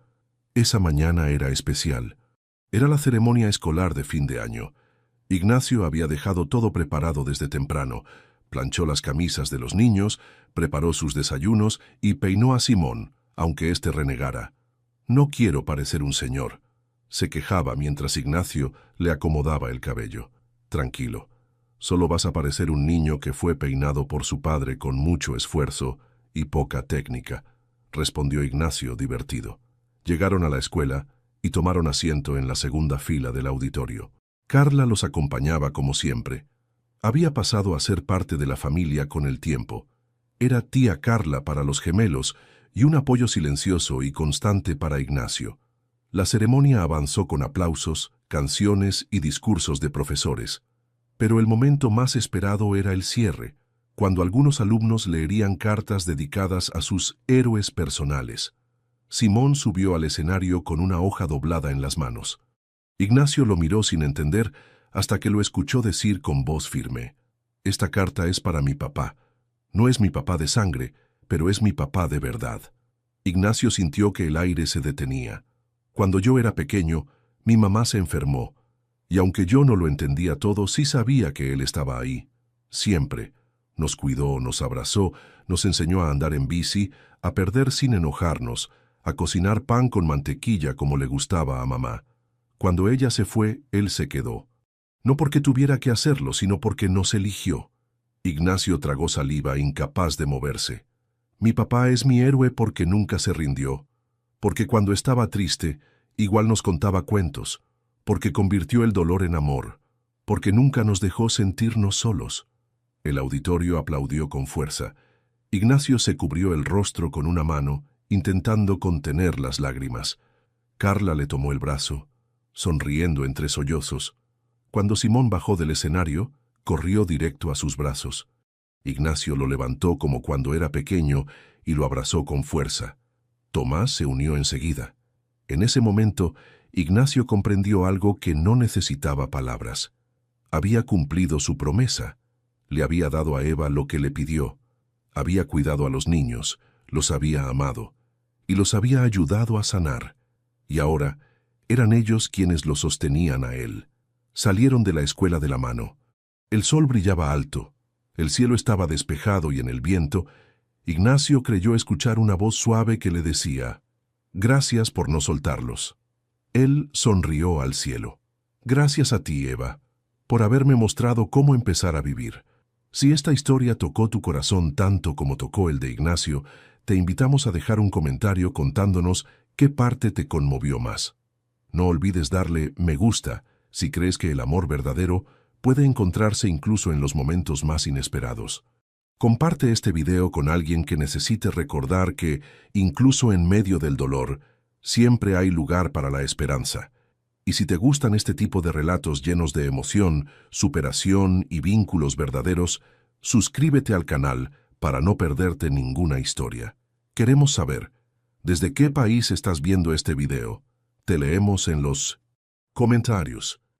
S1: Esa mañana era especial. Era la ceremonia escolar de fin de año. Ignacio había dejado todo preparado desde temprano, planchó las camisas de los niños, preparó sus desayunos y peinó a Simón, aunque éste renegara. «No quiero parecer un señor», se quejaba mientras Ignacio le acomodaba el cabello. «Tranquilo, solo vas a parecer un niño que fue peinado por su padre con mucho esfuerzo y poca técnica», respondió Ignacio divertido. Llegaron a la escuela y tomaron asiento en la segunda fila del auditorio. Carla los acompañaba como siempre. Había pasado a ser parte de la familia con el tiempo. Era tía Carla para los gemelos y un apoyo silencioso y constante para Ignacio. La ceremonia avanzó con aplausos, canciones y discursos de profesores. Pero el momento más esperado era el cierre, cuando algunos alumnos leerían cartas dedicadas a sus héroes personales. Simón subió al escenario con una hoja doblada en las manos. Ignacio lo miró sin entender hasta que lo escuchó decir con voz firme: «Esta carta es para mi papá. No es mi papá de sangre, pero es mi papá de verdad». Ignacio sintió que el aire se detenía. «Cuando yo era pequeño, mi mamá se enfermó, y aunque yo no lo entendía todo, sí sabía que él estaba ahí. Siempre. Nos cuidó, nos abrazó, nos enseñó a andar en bici, a perder sin enojarnos, a cocinar pan con mantequilla como le gustaba a mamá. Cuando ella se fue, él se quedó. No porque tuviera que hacerlo, sino porque nos eligió». Ignacio tragó saliva, incapaz de moverse. «Mi papá es mi héroe porque nunca se rindió, porque cuando estaba triste, igual nos contaba cuentos, porque convirtió el dolor en amor, porque nunca nos dejó sentirnos solos». El auditorio aplaudió con fuerza. Ignacio se cubrió el rostro con una mano, intentando contener las lágrimas. Carla le tomó el brazo, sonriendo entre sollozos. Cuando Simón bajó del escenario, corrió directo a sus brazos. Ignacio lo levantó como cuando era pequeño y lo abrazó con fuerza. Tomás se unió enseguida. En ese momento, Ignacio comprendió algo que no necesitaba palabras. Había cumplido su promesa. Le había dado a Eva lo que le pidió. Había cuidado a los niños, los había amado, y los había ayudado a sanar. Y ahora, eran ellos quienes lo sostenían a él. Salieron de la escuela de la mano. El sol brillaba alto, el cielo estaba despejado y en el viento, Ignacio creyó escuchar una voz suave que le decía: «Gracias por no soltarlos». Él sonrió al cielo. «Gracias a ti, Eva, por haberme mostrado cómo empezar a vivir». Si esta historia tocó tu corazón tanto como tocó el de Ignacio, te invitamos a dejar un comentario contándonos qué parte te conmovió más. No olvides darle me gusta si crees que el amor verdadero puede encontrarse incluso en los momentos más inesperados. Comparte este video con alguien que necesite recordar que, incluso en medio del dolor, siempre hay lugar para la esperanza. Y si te gustan este tipo de relatos llenos de emoción, superación y vínculos verdaderos, suscríbete al canal para no perderte ninguna historia. Queremos saber, ¿desde qué país estás viendo este video? Te leemos en los comentarios.